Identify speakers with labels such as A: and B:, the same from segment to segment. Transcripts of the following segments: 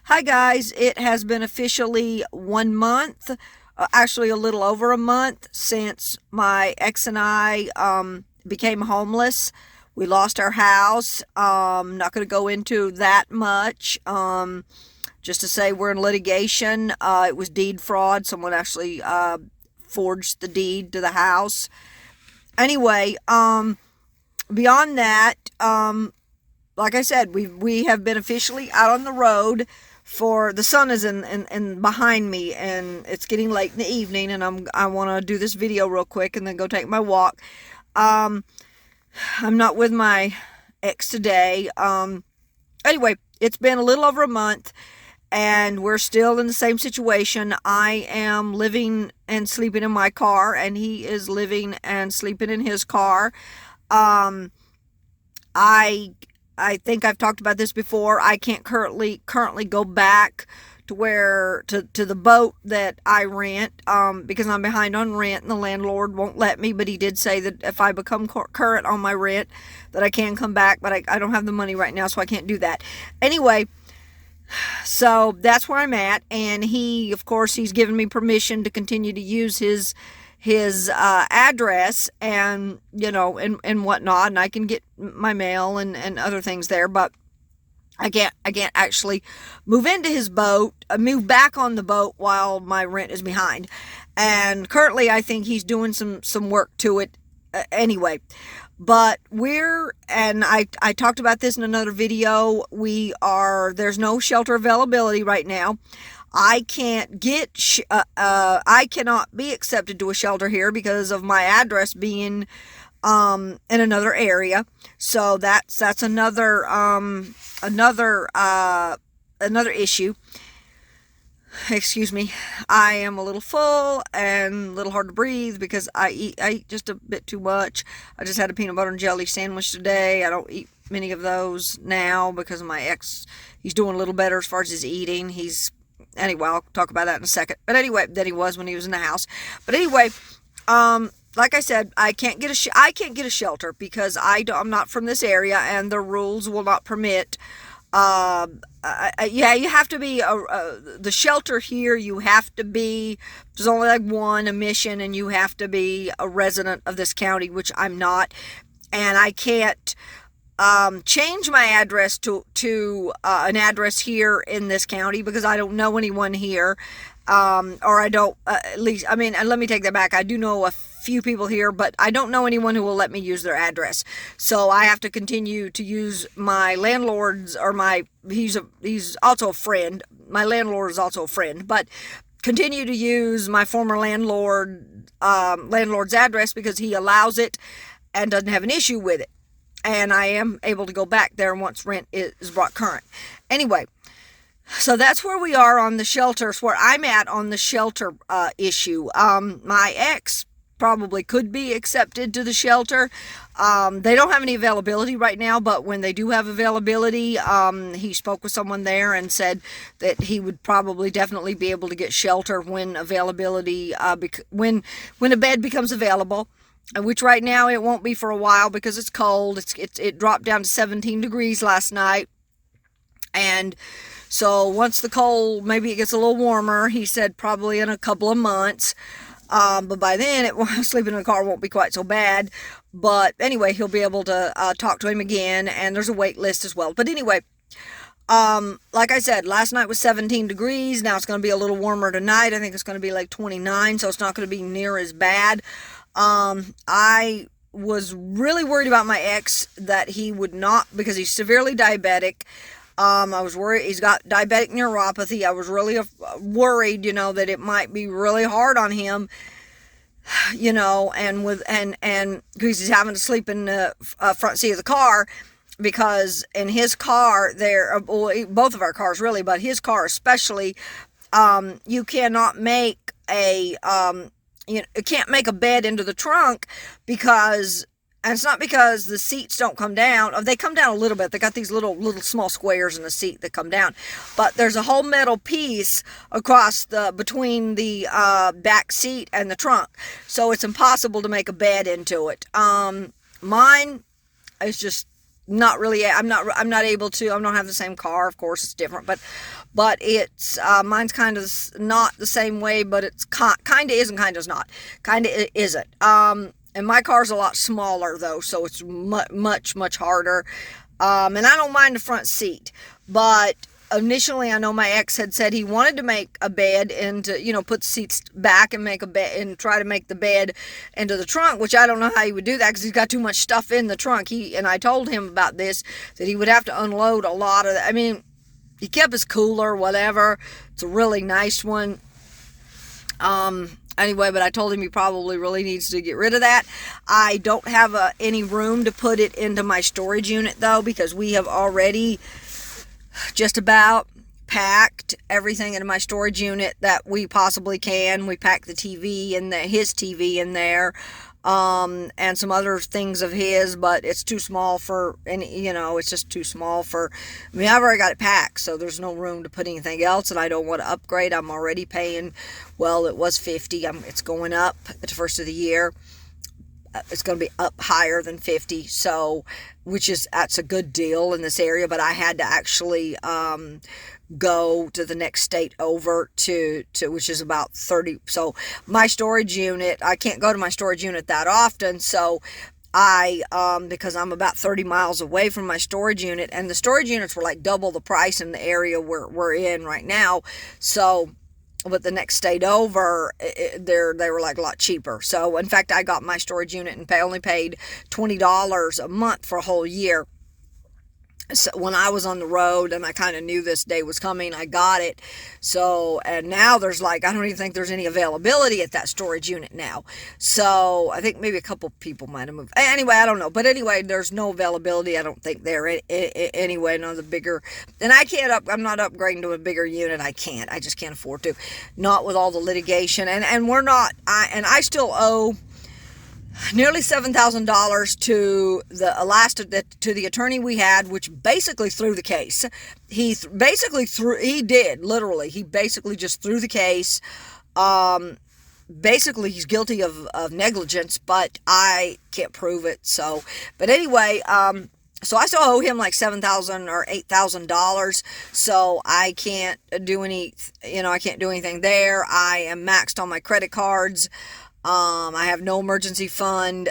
A: Hi guys, it has been officially 1 month, actually a little over a month since my ex and I became homeless. We lost our house. Not going to go into that much. Just to say we're in litigation. It was deed fraud. Someone actually forged the deed to the house. Anyway, beyond that, like I said, we have been officially out on the road. For the sun is in behind me, and it's getting late in the evening, and I want to do this video real quick and then go take my walk. I'm not with my ex today. Anyway, it's been a little over a month, and we're still in the same situation. I am living and sleeping in my car, and he is living and sleeping in his car. I think I've talked about this before. I can't currently go back to the boat that I rent, because I'm behind on rent and the landlord won't let me, but he did say that if I become current on my rent that I can come back, but I don't have the money right now, so I can't do that. Anyway, so that's where I'm at, and he, of course, he's given me permission to continue to use his address and, you know, and whatnot, and I can get my mail and other things there, but I can't actually move into his boat, move back on the boat while my rent is behind. And currently I think he's doing some work to it anyway. But I talked about this in another video. There's no shelter availability right now. I cannot be accepted to a shelter here because of my address being in another area. So that's another issue. Excuse me. I am a little full and a little hard to breathe because I eat just a bit too much. I just had a peanut butter and jelly sandwich today. I don't eat many of those now because of my ex. He's doing a little better as far as his eating. Anyway, I'll talk about that in a second. But anyway, than he was when he was in the house. But anyway, like I said, I can't get a shelter because I'm not from this area, and the rules will not permit. Yeah, you have to be the shelter here. You have to be. There's only like one admission, and you have to be a resident of this county, which I'm not, and I can't change my address to an address here in this county because I don't know anyone here, or I don't, at least, I mean, and let me take that back. I do know a few people here, but I don't know anyone who will let me use their address. So I have to continue to use my landlord's, or he's also a friend. My landlord is also a friend, but continue to use my former landlord's address because he allows it and doesn't have an issue with it. And I am able to go back there once rent is brought current. Anyway, so that's where we are on the shelters, where I'm at on the shelter issue. My ex probably could be accepted to the shelter. They don't have any availability right now, but when they do have availability, he spoke with someone there and said that he would probably definitely be able to get shelter when availability, when a bed becomes available. Which right now it won't be for a while because it's cold. It dropped down to 17 degrees last night. And so once the cold, maybe it gets a little warmer, he said probably in a couple of months. But by then, sleeping in the car won't be quite so bad. But anyway, he'll be able to talk to him again. And there's a wait list as well. But anyway, like I said, last night was 17 degrees. Now it's going to be a little warmer tonight. I think it's going to be like 29. So it's not going to be near as bad. I was really worried about my ex that he would not, because he's severely diabetic. I was worried he's got diabetic neuropathy. I was really worried, that it might be really hard on him, and because he's having to sleep in the front seat of the car, because in his car both of our cars really, but his car especially, you cannot make you can't make a bed into the trunk and it's not because the seats don't come down. They come down a little bit. They got these little small squares in the seat that come down, but there's a whole metal piece between the back seat and the trunk, so it's impossible to make a bed into it. Mine is just not really, I'm not able to, I don't have the same car, of course, it's different, but it's, mine's kind of not the same way, but it's kind of is and kind of is not, kind of isn't, and my car's a lot smaller though, so it's much harder, and I don't mind the front seat, but initially I know my ex had said he wanted to make a bed into, you know, put the seats back and make a bed and try to make the bed into the trunk, which I don't know how he would do that because he's got too much stuff in the trunk. And I told him about this, that he would have to unload a lot of that. I mean, he kept his cooler, whatever. It's a really nice one. Anyway, but I told him he probably really needs to get rid of that. I don't have any room to put it into my storage unit though, because we have already just about packed everything into my storage unit that we possibly can. We packed the TV and his TV in there, and some other things of his, but it's too small for any, you know, it's just too small for, I mean, I've already got it packed, so there's no room to put anything else, and I don't want to upgrade. I'm already paying, well, it was $50. It's going up at the first of the year. It's going to be up higher than 50, so that's a good deal in this area, but I had to actually go to the next state over to which is about 30. So my storage unit, I can't go to my storage unit that often, so I because I'm about 30 miles away from my storage unit, and the storage units were like double the price in the area we're in right now, so but the next state over, they were like a lot cheaper. So, in fact, I got my storage unit and only paid $20 a month for a whole year. So when I was on the road and I kind of knew this day was coming, I got it. So, and now there's like, I don't even think there's any availability at that storage unit now. So I think maybe a couple people might have moved. Anyway, I don't know. But anyway, there's no availability, I don't think, there anyway. None of the bigger, and I'm not upgrading to a bigger unit. I just can't afford to. Not with all the litigation. And I still owe nearly $7,000 to the attorney we had, which basically threw the case. He basically just threw the case. Basically he's guilty of negligence, but I can't prove it. So, but anyway, so I still owe him like $7,000 or $8,000. So I can't do I can't do anything there. I am maxed on my credit cards. I have no emergency fund,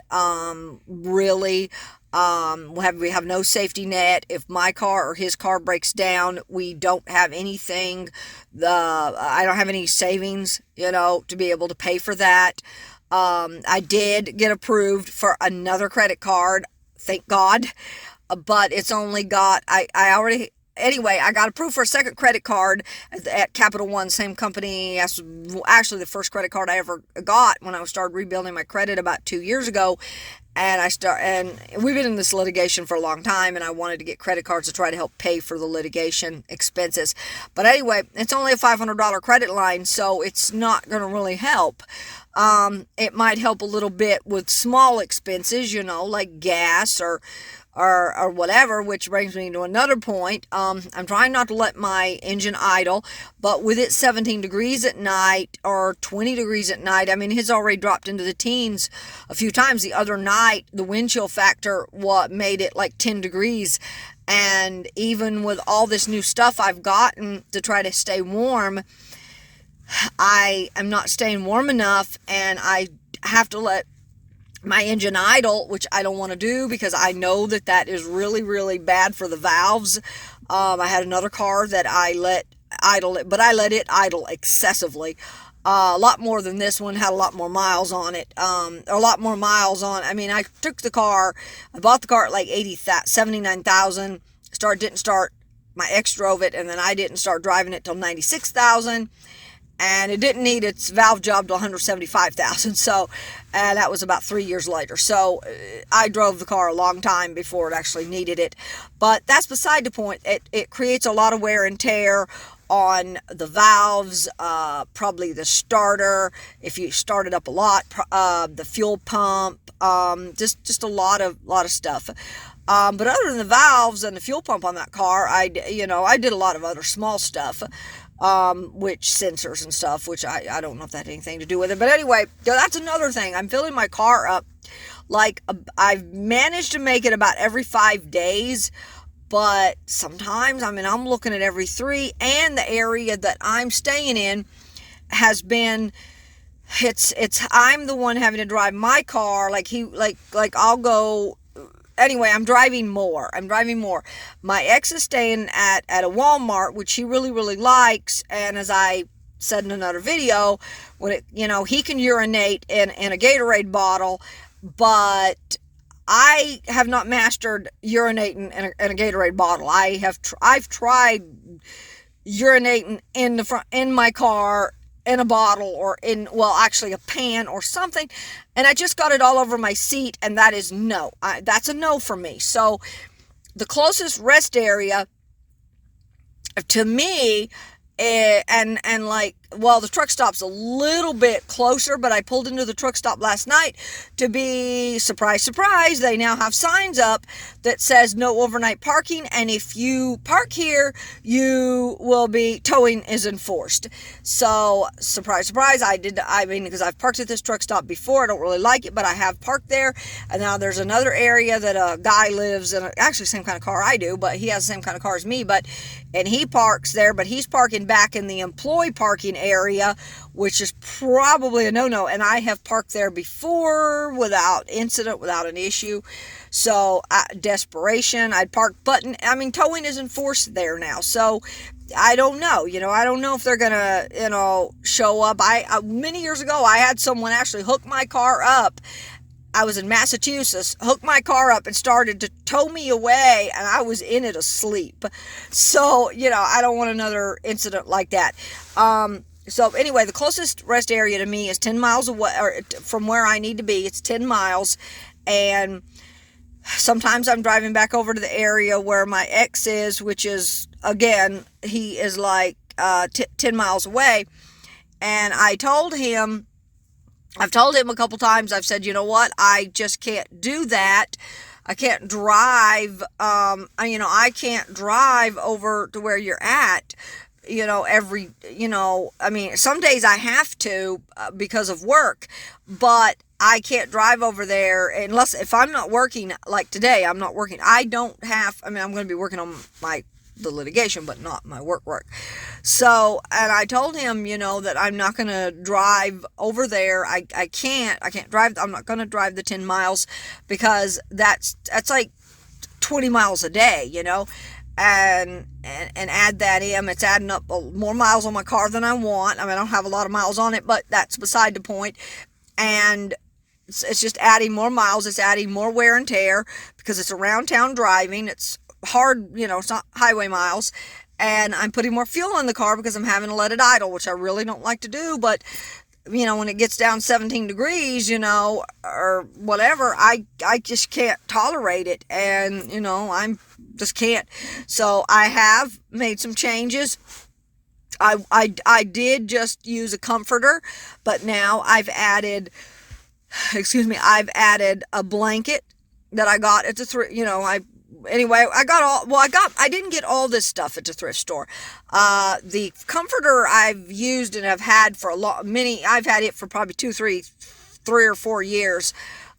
A: really. We have no safety net. If my car or his car breaks down, we don't have anything. I don't have any savings, to be able to pay for that. I did get approved for another credit card, thank God, but it's only got, Anyway, I got approved for a second credit card at Capital One, same company as actually the first credit card I ever got when I started rebuilding my credit about 2 years ago. And we've been in this litigation for a long time, and I wanted to get credit cards to try to help pay for the litigation expenses. But anyway, it's only a $500 credit line, so it's not going to really help. It might help a little bit with small expenses, like gas or whatever, which brings me to another point. I'm trying not to let my engine idle, but with it 17 degrees at night or 20 degrees at night, it's already dropped into the teens a few times. The other night, the wind chill factor made it like 10 degrees. And even with all this new stuff I've gotten to try to stay warm, I am not staying warm enough, and I have to let my engine idle, which I don't want to do because I know that is really, really bad for the valves. I had another car that I let idle it, but I let it idle excessively. A lot more than this one, had a lot more miles on it. I took the car, I bought the car at like 79,000, didn't start, my ex drove it, and then I didn't start driving it till 96,000. And it didn't need its valve job till 175,000. So, and that was about 3 years later. So I drove the car a long time before it actually needed it. But that's beside the point. It creates a lot of wear and tear on the valves, probably the starter, if you start it up a lot, the fuel pump, just a lot of stuff. But other than the valves and the fuel pump on that car, I did a lot of other small stuff. Which sensors and stuff, which I don't know if that had anything to do with it. But anyway, that's another thing. I'm filling my car up like, I've managed to make it about every 5 days, but sometimes, I mean, I'm looking at every 3, and the area that I'm staying in has been, I'm the one having to drive my car, like I'll go, anyway, I'm driving more. My ex is staying at a Walmart, which he really, really likes, and as I said in another video, when he can urinate in a Gatorade bottle, but I have not mastered urinating in a Gatorade bottle. I've tried urinating in my car in a bottle, or actually a pan or something, and I just got it all over my seat, and that is no. That's a no for me. So the closest rest area to me, the truck stop's a little bit closer, but I pulled into the truck stop last night to be, surprise, they now have signs up that says no overnight parking, and if you park here, towing is enforced. So, surprise, because I've parked at this truck stop before. I don't really like it, but I have parked there, and now there's another area that a guy lives in, actually same kind of car I do, but he has the same kind of car as me, and he parks there, but he's parking back in the employee parking area, which is probably a no-no, and I have parked there before without incident, without an issue. So desperation, I'd park, but towing is enforced there now, so I don't know, I don't know if they're gonna, show up. Many years ago, I had someone actually hook my car up. I was in Massachusetts, hooked my car up and started to tow me away, and I was in it asleep. So, I don't want another incident like that. So anyway, the closest rest area to me is 10 miles away, or from where I need to be. It's 10 miles, and sometimes I'm driving back over to the area where my ex is, which is, again, he is like 10 miles away, and I've told him a couple times, I've said, you know what, I just can't do that. I can't drive, I can't drive over to where you're at, some days I have to because of work, but I can't drive over there if I'm not working, like today, I'm not working. I'm going to be working on the litigation, but not my work. So, and I told him, that I'm not going to drive over there. I can't drive. I'm not going to drive the 10 miles because that's like 20 miles a day, and add that in, it's adding up more miles on my car than I want. I don't have a lot of miles on it, but that's beside the point. And it's just adding more miles. It's adding more wear and tear because it's around town driving. It's hard, it's not highway miles. And I'm putting more fuel in the car because I'm having to let it idle, which I really don't like to do. But, when it gets down 17 degrees, or whatever, I just can't tolerate it. And, I'm just can't. So I have made some changes. I did just use a comforter, but now I've added a blanket that I got at the I didn't get all this stuff at the thrift store. The comforter I've used and have had for I've had it for probably 3 or 4 years.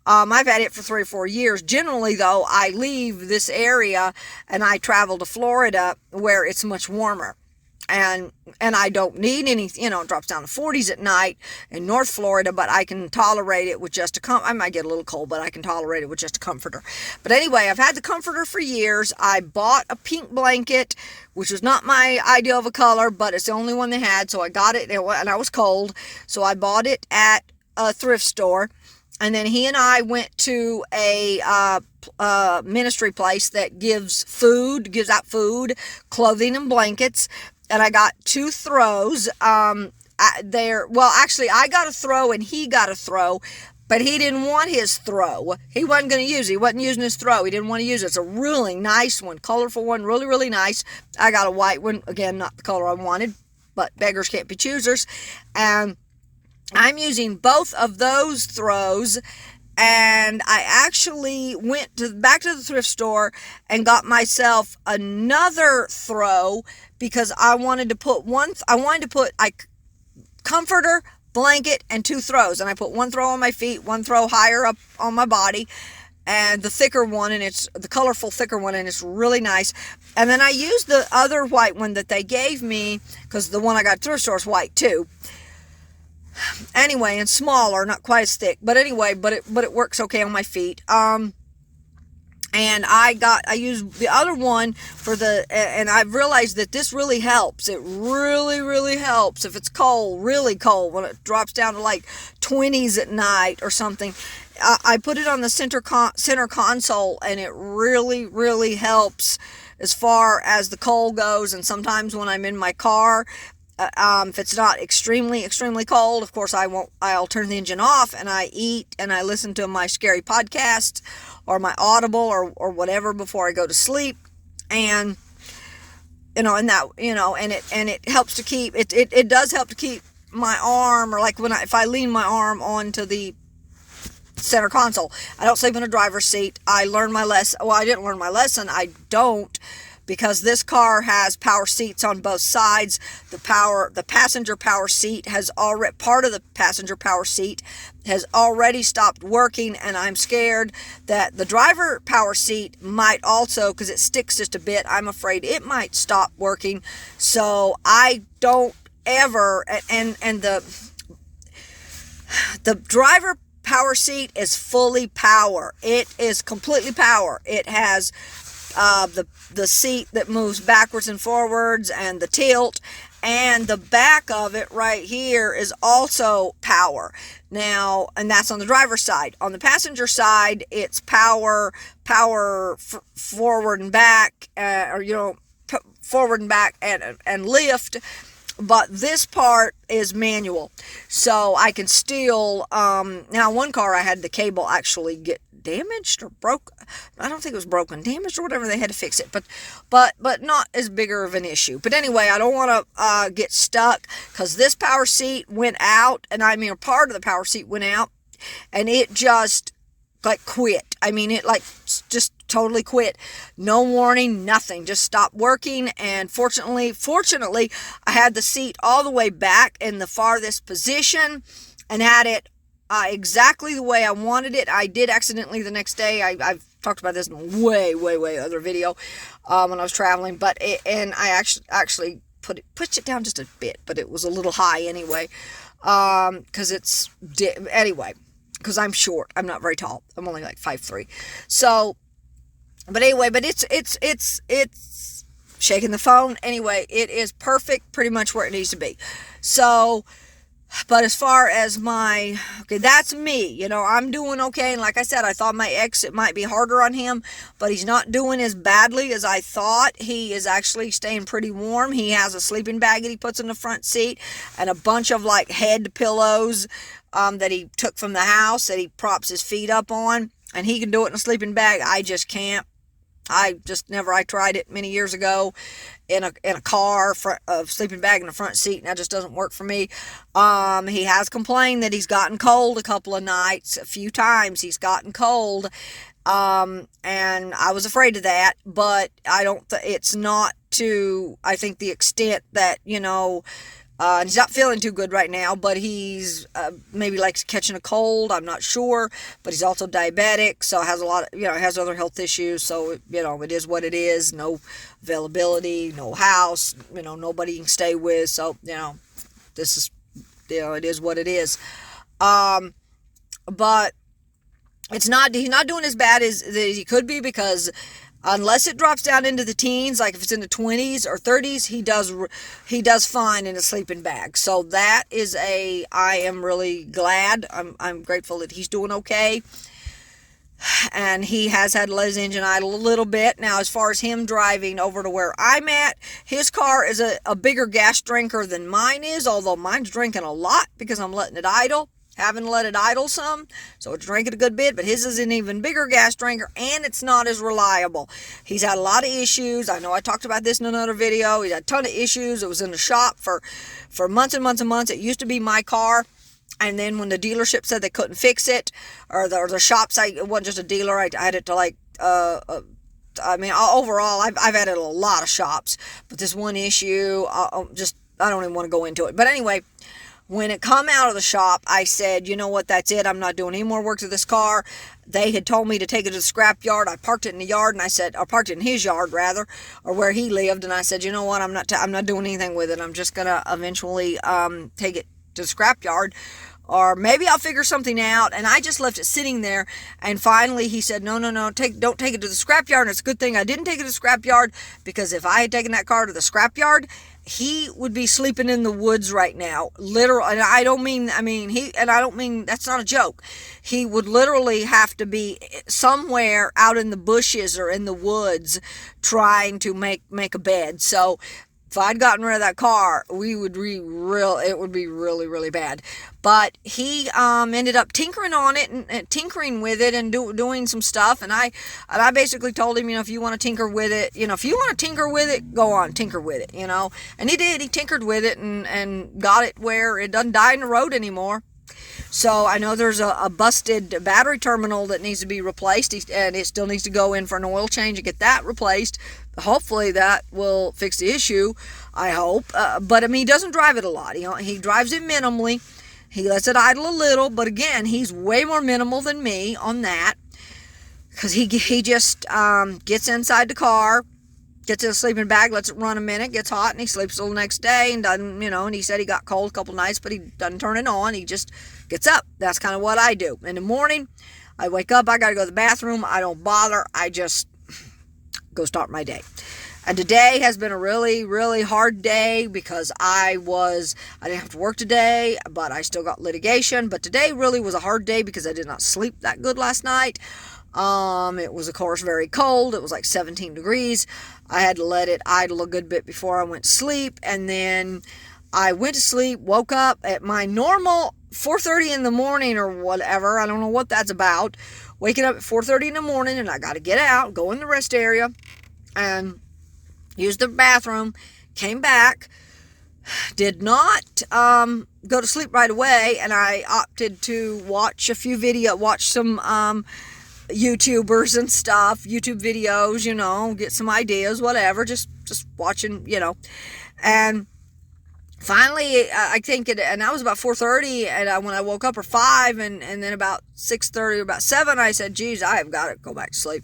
A: I've had it for 3 or 4 years. Generally, though, I leave this area and I travel to Florida where it's much warmer. And I don't need any, it drops down to 40s at night in North Florida, but I can tolerate it with just I might get a little cold, but I can tolerate it with just a comforter. But anyway, I've had the comforter for years. I bought a pink blanket, which was not my idea of a color, but it's the only one they had, so I got it, and I was cold, so I bought it at a thrift store. And then he and I went to a ministry place that gives out food, clothing, and blankets. And I got 2 throws. I got a throw and he got a throw, but he didn't want his throw. He wasn't going to use it. He wasn't using his throw. He didn't want to use it. It's a really nice one, colorful one, really, really nice. I got a white one. Again, not the color I wanted, but beggars can't be choosers. And I'm using both of those throws, and I actually went back to the thrift store and got myself another throw because I wanted to put comforter, blanket and 2 throws, and I put 1 throw on my feet, 1 throw higher up on my body, and the thicker one, and it's the colorful thicker one, and it's really nice. And then I used the other white one that they gave me, because the one I got at the thrift store is white too. Anyway, and smaller, not quite as thick, but anyway, but it works okay on my feet. And I used the other one for and I've realized that this really helps. It really, really helps if it's cold, really cold, when it drops down to like 20s at night or something. I put it on the center console, and it really, really helps as far as the cold goes. And sometimes when I'm in my car, if it's not extremely, extremely cold, of course I'll turn the engine off, and I eat and I listen to my scary podcast or my Audible or whatever before I go to sleep. And and it helps to keep it does help to keep my arm, or like if I lean my arm onto the center console. I don't sleep in a driver's seat. I learned my lesson. Well, I didn't learn my lesson. I don't, because this car has power seats on both sides. The passenger power seat has already, part of the passenger power seat has already stopped working, and I'm scared that the driver power seat might also, because it sticks just a bit, I'm afraid it might stop working. So I don't ever, and the driver power seat is fully power. It is completely power. It has the seat that moves backwards and forwards, and the tilt, and the back of it right here is also power. Now, and that's on the driver's side. On the passenger side, it's power forward and back, forward and back and lift. But this part is manual, so I can still, now one car I had the cable actually get damaged or broke. I don't think it was broken, damaged or whatever. They had to fix it, but not as bigger of an issue. But anyway, I don't want to get stuck, because this power seat went out, and I mean, a part of the power seat went out, and it just like quit. I mean, it like just totally quit. No warning, nothing, just stopped working. And fortunately, I had the seat all the way back in the farthest position and had it exactly the way I wanted it. I did accidentally the next day. I've talked about this in a way other video when I was traveling, and I actually pushed it down just a bit, but it was a little high anyway, because because I'm short. I'm not very tall. I'm only like 5'3". So, but anyway, but it's shaking the phone. Anyway, it is perfect, pretty much where it needs to be. So, but as far as that's me, I'm doing okay. And like I said, I thought my ex, it might be harder on him, but he's not doing as badly as I thought. He is actually staying pretty warm. He has a sleeping bag that he puts in the front seat, and a bunch of like head pillows that he took from the house that he props his feet up on, and he can do it in a sleeping bag. I just can't. I tried it many years ago in a car, a sleeping bag in the front seat, and that just doesn't work for me. He has complained that he's gotten cold a couple of nights, a few times he's gotten cold, and I was afraid of that, but it's not to, I think, the extent that, he's not feeling too good right now, but he's maybe likes catching a cold. I'm not sure, but he's also diabetic, so has a lot of, has other health issues. So, it is what it is. No availability, no house, nobody you can stay with. So, this is, it is what it is. But he's not doing as bad as he could be, because unless it drops down into the teens, like if it's in the 20s or 30s, he does fine in a sleeping bag. So that is I am really glad. I'm grateful that he's doing okay. And he has had to let his engine idle a little bit. Now, as far as him driving over to where I'm at, his car is a bigger gas drinker than mine is, although mine's drinking a lot because I'm letting it idle. Having let it idle some, so it's drinking a good bit, but his is an even bigger gas drinker, and it's not as reliable. He's had a lot of issues. I know I talked about this in another video. He's had a ton of issues. It was in the shop for months and months and months. It used to be my car, and then when the dealership said they couldn't fix it, or the shop site, it wasn't just a dealer. I had it to overall, I've had it at a lot of shops, but this one issue, I don't even want to go into it. But anyway, When it come out of the shop, I said, you know what, that's it. I'm not doing any more work to this car. They had told me to take it to the scrap yard. I parked it in the yard, and I said, or parked it in his yard rather, or where he lived. And I said, you know what, I'm not doing anything with it. I'm just gonna eventually take it to the scrap yard, or maybe I'll figure something out. And I just left it sitting there. And finally he said, no, don't take it to the scrap yard. And it's a good thing I didn't take it to the scrap yard, because if I had taken that car to the scrap yard, he would be sleeping in the woods right now. Literal, and I don't mean, that's not a joke. He would literally have to be somewhere out in the bushes or in the woods trying to make a bed. So if I'd gotten rid of that car, it would be really, really bad. But he ended up tinkering on it and tinkering with it and doing some stuff. And I basically told him, if you want to tinker with it, if you want to tinker with it, go on, tinker with it, And he did. He tinkered with it and got it where it doesn't die in the road anymore. So I know there's a busted battery terminal that needs to be replaced, and it still needs to go in for an oil change and get that replaced. Hopefully that will fix the issue, I hope. But he doesn't drive it a lot. He drives it minimally. He lets it idle a little, but again, he's way more minimal than me on that, because he just gets inside the car, gets in a sleeping bag, lets it run a minute, gets hot, and he sleeps till the next day, and doesn't, and he said he got cold a couple nights, but he doesn't turn it on. He just gets up. That's kind of what I do. In the morning, I wake up, I got to go to the bathroom. I don't bother. I just go start my day. And today has been a really, really hard day, because I didn't have to work today, but I still got litigation. But today really was a hard day because I did not sleep that good last night. It was, of course, very cold. It was like 17 degrees. I had to let it idle a good bit before I went to sleep. And then I went to sleep, woke up at my normal 4:30 in the morning or whatever. I don't know what that's about. Waking up at 4:30 in the morning, and I got to get out, go in the rest area, and use the bathroom. Came back. Did not go to sleep right away, and I opted to watch some YouTubers and stuff, YouTube videos, get some ideas, whatever, just watching, and finally, I think and that was about 4:30, and when I woke up, or 5, and then about 6:30 or about 7, I said, geez, I have got to go back to sleep.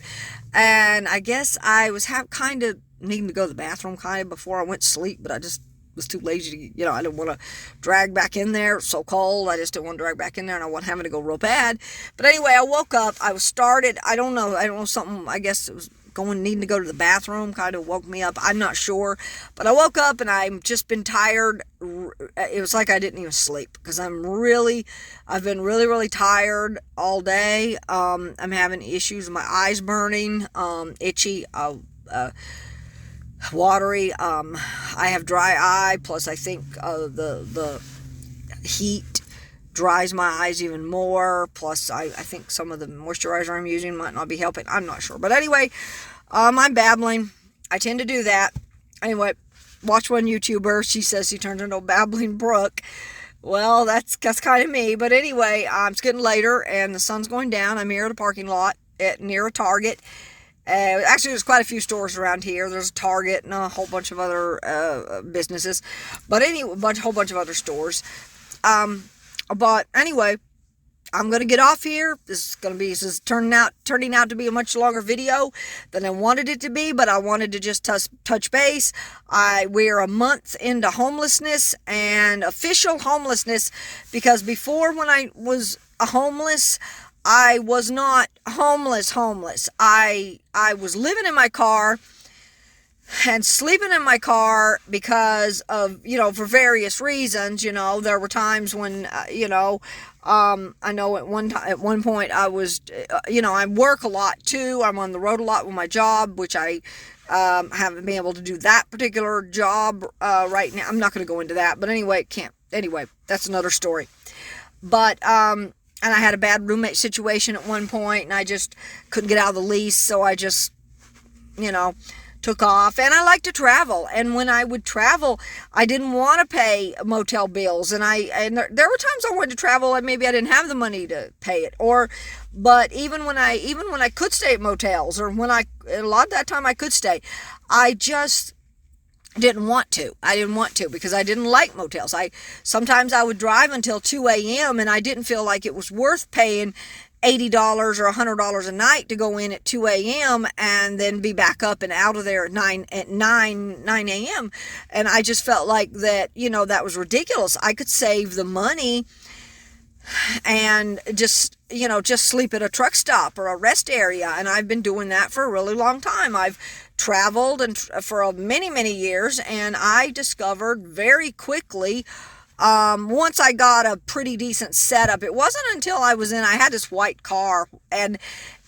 A: And I guess I was kind of needing to go to the bathroom before I went to sleep, but I just was too lazy to, I didn't want to drag back in there. It was so cold, I just didn't want to drag back in there, and I wasn't having to go real bad. But anyway, I woke up, I was started, I don't know, something, I guess it was needing to go to the bathroom kind of woke me up. I'm not sure, but I woke up and I've just been tired. It was like I didn't even sleep, because I've been really, really tired all day. I'm having issues with my eyes burning, itchy, watery. I have dry eye, plus I think the heat dries my eyes even more, plus I think some of the moisturizer I'm using might not be helping. I'm not sure, but anyway, I'm babbling. I tend to do that. Anyway, watch one YouTuber, she says she turns into a babbling brook. Well, that's kind of me. But anyway, it's getting later and the sun's going down. I'm here at a parking lot near a Target. Actually, there's quite a few stores around here. There's a Target and a whole bunch of other businesses, but anyway, whole bunch of other stores. But anyway, I'm going to get off here. This is turning out to be a much longer video than I wanted it to be, but I wanted to just touch base. We're a month into homelessness, and official homelessness, because before, when I was homeless, I was not homeless. I was living in my car and sleeping in my car because of, for various reasons. There were times when, I know at one point I was, I work a lot too. I'm on the road a lot with my job, which I haven't been able to do that particular job right now. I'm not going to go into that, but anyway, that's another story. But, and I had a bad roommate situation at one point, and I just couldn't get out of the lease, so I just, took off. And I like to travel, and when I would travel, I didn't want to pay motel bills, and there were times I wanted to travel and maybe I didn't have the money to pay it, but even when I could stay at motels, or a lot of that time I could stay, I didn't want to. I didn't want to because I didn't like motels. Sometimes I would drive until 2 a.m. and I didn't feel like it was worth paying $80 or $100 a night to go in at 2 a.m. and then be back up and out of there at 9 a.m. And I just felt like that, that was ridiculous. I could save the money and just sleep at a truck stop or a rest area. And I've been doing that for a really long time. I've traveled and for many years, and I discovered very quickly, once I got a pretty decent setup. It wasn't until I had this white car, and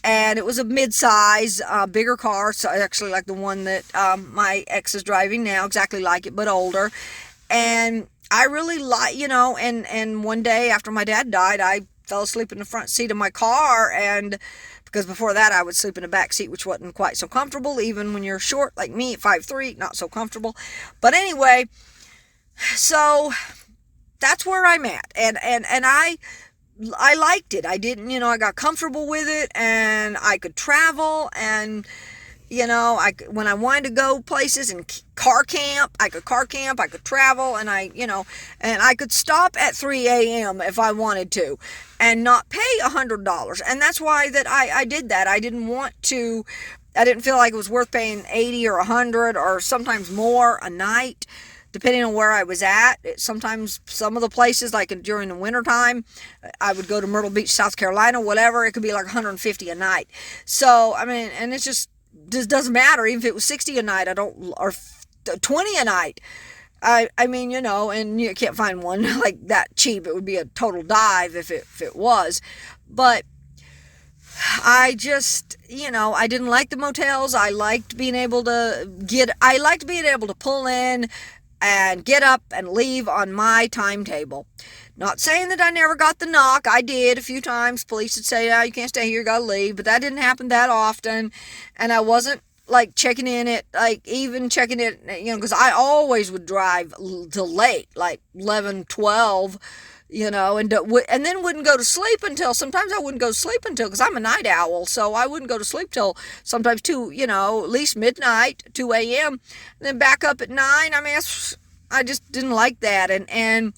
A: it was a mid-size, bigger car, so actually like the one that my ex is driving now, exactly like it, but older. And I really like, and one day after my dad died, I fell asleep in the front seat of my car, and because before that I would sleep in the back seat, which wasn't quite so comfortable, even when you're short like me at 5'3", not so comfortable. But anyway, so that's where I'm at, and I liked it. I didn't, I got comfortable with it, and I could travel, and when I wanted to go places and car camp, I could travel, and I could stop at 3 a.m. if I wanted to and not pay $100. And that's why that I did that. I didn't feel like it was worth paying 80 or 100 or sometimes more a night, depending on where I was at. Sometimes some of the places, like during the wintertime, I would go to Myrtle Beach, South Carolina, whatever. It could be like $150 a night. So, and it's just doesn't matter. Even if it was $60 a night, or $20 a night. And you can't find one like that cheap. It would be a total dive if it was. But I just, I didn't like the motels. I liked being able to pull in and get up and leave on my timetable. Not saying that I never got the knock. I did a few times. Police would say, you can't stay here, you gotta leave. But that didn't happen that often. And I wasn't checking in because I always would drive till late, like 11, 12, and then wouldn't go to sleep until, sometimes I wouldn't go to sleep until, because I'm a night owl, so I wouldn't go to sleep till sometimes at least midnight, 2 a.m., and then back up at 9. I just didn't like that. And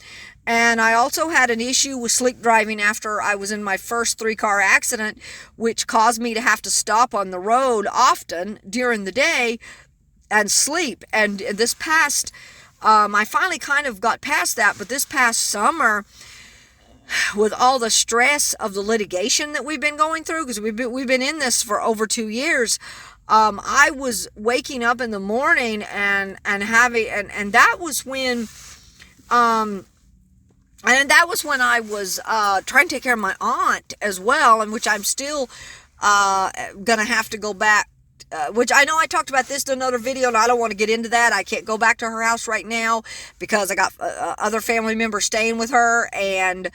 A: I also had an issue with sleep driving after I was in my first 3-car accident, which caused me to have to stop on the road often during the day and sleep. And this past, I finally kind of got past that, but this past summer, with all the stress of the litigation that we've been going through, because we've been in this for over 2 years, I was waking up in the morning and that was when, and that was when I was trying to take care of my aunt as well, and which I'm still going to have to go back, which I know I talked about this in another video, and I don't want to get into that. I can't go back to her house right now because I got other family members staying with her, and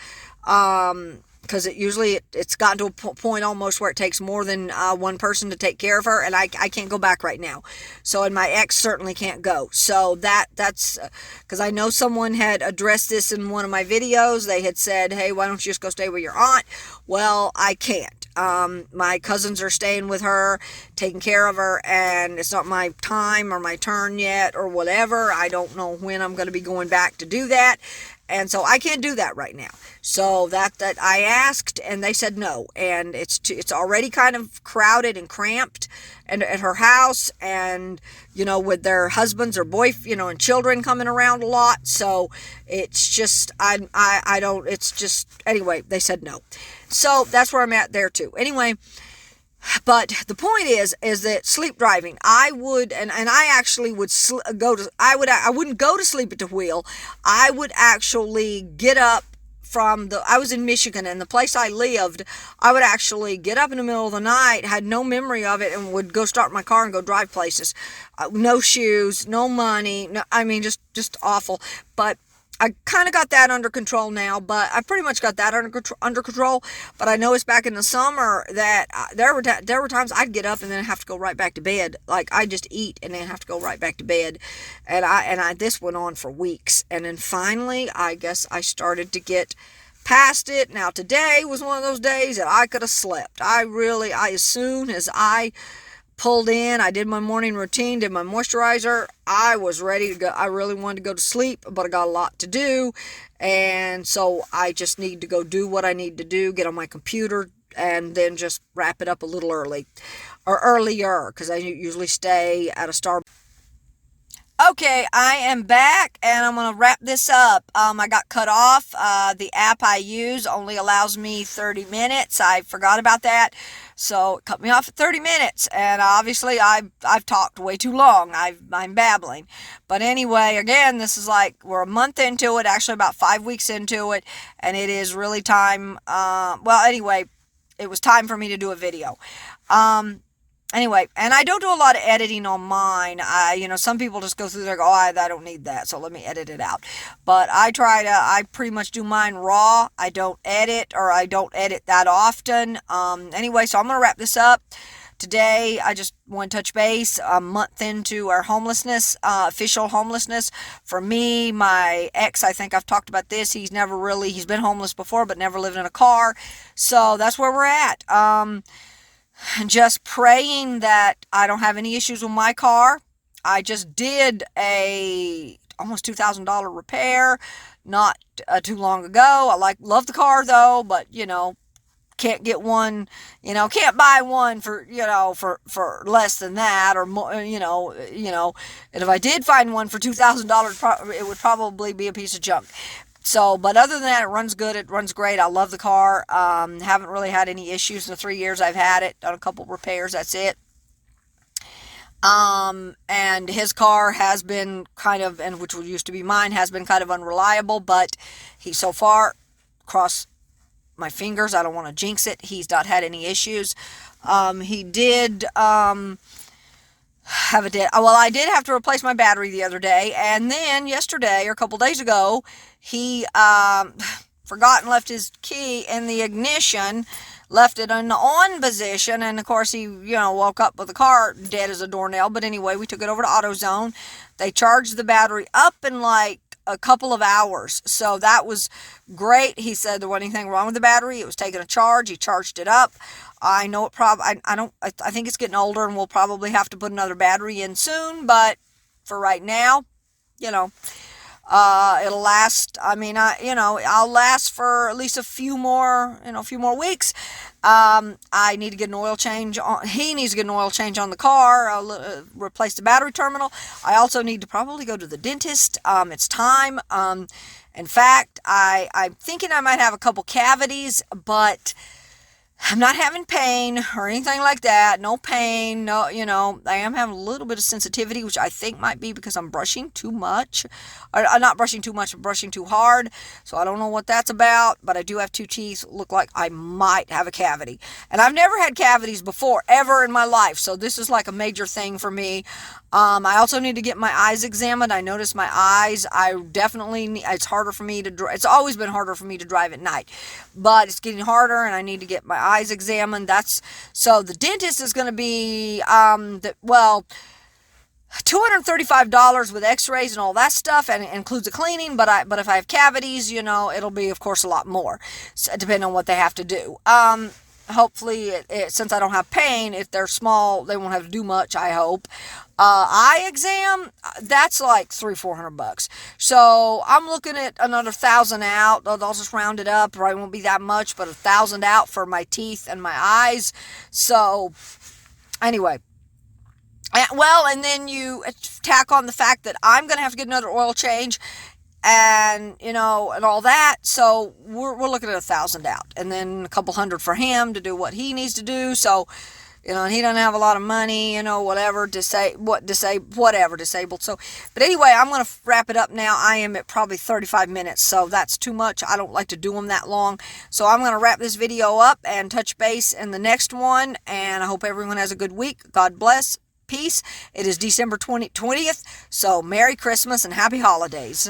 A: because it's gotten to a point almost where it takes more than one person to take care of her, and I can't go back right now. So, and my ex certainly can't go. So that's because I know someone had addressed this in one of my videos. They had said, hey, why don't you just go stay with your aunt? Well, I can't. My cousins are staying with her, taking care of her, and it's not my time or my turn yet or whatever. I don't know when I'm going to be going back to do that. And so I can't do that right now. So that I asked, and they said no. And it's already kind of crowded and cramped and at her house, and with their husbands or and children coming around a lot. So it's just anyway, they said no. So that's where I'm at there too. Anyway, but the point is that sleep driving, I would, and I actually would I wouldn't go to sleep at the wheel. I would actually get up I was in Michigan, and the place I lived, I would actually get up in the middle of the night, had no memory of it, and would go start my car and go drive places. No shoes, no money, just awful. But I kind of got that under control now, but I pretty much got that under control. But I noticed back in the summer that there were times I'd get up and then have to go right back to bed. Like I just eat and then have to go right back to bed, and this went on for weeks. And then finally, I guess I started to get past it. Now today was one of those days that I could have slept. As soon as I pulled in. I did my morning routine, did my moisturizer. I was ready to go. I really wanted to go to sleep, but I got a lot to do. And so I just need to go do what I need to do, get on my computer, and then just wrap it up a little early, or earlier, because I usually stay at a Starbucks. Okay, I am back, and I'm going to wrap this up. I got cut off. The app I use only allows me 30 minutes. I forgot about that, so it cut me off at 30 minutes, and obviously I've talked way too long. I'm babbling. But anyway, again, this is like, we're a month into it, actually about 5 weeks into it, and it is really time, well, anyway, it was time for me to do a video. Anyway, and I don't do a lot of editing on mine. Some people just go through there and go, oh, I don't need that, so let me edit it out. But I pretty much do mine raw. I don't edit, or I don't edit that often. Anyway, so I'm going to wrap this up. Today, I just want to touch base a month into our homelessness, official homelessness. For me, my ex, I think I've talked about this. He's been homeless before, but never lived in a car. So that's where we're at. Just praying that I don't have any issues with my car. I just did a almost $2,000 repair not too long ago. I love the car though, but can't get one, can't buy one for less than that, or more, and if I did find one for $2,000, it would probably be a piece of junk. So, but other than that, it runs good. It runs great. I love the car. Haven't really had any issues in the 3 years I've had it. Done a couple repairs. That's it. And his car has been which used to be mine, has been kind of unreliable, but he so far, cross my fingers, I don't want to jinx it, he's not had any issues. He did, I did have to replace my battery the other day, and then yesterday, or a couple days ago, he forgot and left his key in the ignition, left it in the on position, and of course he, woke up with the car dead as a doornail. But anyway, we took it over to AutoZone. They charged the battery up in like a couple of hours, so that was great. He said there wasn't anything wrong with the battery. It was taking a charge. He charged it up. I know it I think it's getting older, and we'll probably have to put another battery in soon, but for right now, it'll last. I'll last for at least a few more weeks. I need to get an oil change on. He needs to get an oil change on the car. I'll replace the battery terminal. I also need to probably go to the dentist. It's time. In fact, I'm thinking I might have a couple cavities, but I'm not having pain or anything like that. No pain. No, I am having a little bit of sensitivity, which I think might be because I'm brushing too much. I'm not brushing too much, I'm brushing too hard. So I don't know what that's about, but I do have 2 teeth. Look like I might have a cavity. And I've never had cavities before, ever in my life. So this is like a major thing for me. I also need to get my eyes examined. I noticed my eyes. It's harder for me to drive. It's always been harder for me to drive at night, but it's getting harder, and I need to get my eyes examined. So the dentist is going to be, $235 with x-rays and all that stuff, and it includes a cleaning, but if I have cavities, it'll be, of course, a lot more, so, depending on what they have to do. Hopefully, since I don't have pain, if they're small, they won't have to do much, I hope. Eye exam, that's like $300-400. So I'm looking at another 1,000 out. I'll just round it up. Probably won't be that much, but 1,000 out for my teeth and my eyes. So anyway. And then you tack on the fact that I'm going to have to get another oil change, and and all that. So we're looking at 1,000 out, and then a couple hundred for him to do what he needs to do. So and he doesn't have a lot of money, whatever, disabled. So, but anyway, I'm going to wrap it up now. I am at probably 35 minutes, so that's too much. I don't like to do them that long. So I'm going to wrap this video up and touch base in the next one, and I hope everyone has a good week. God bless. Peace. It is December 20th, so Merry Christmas and Happy Holidays.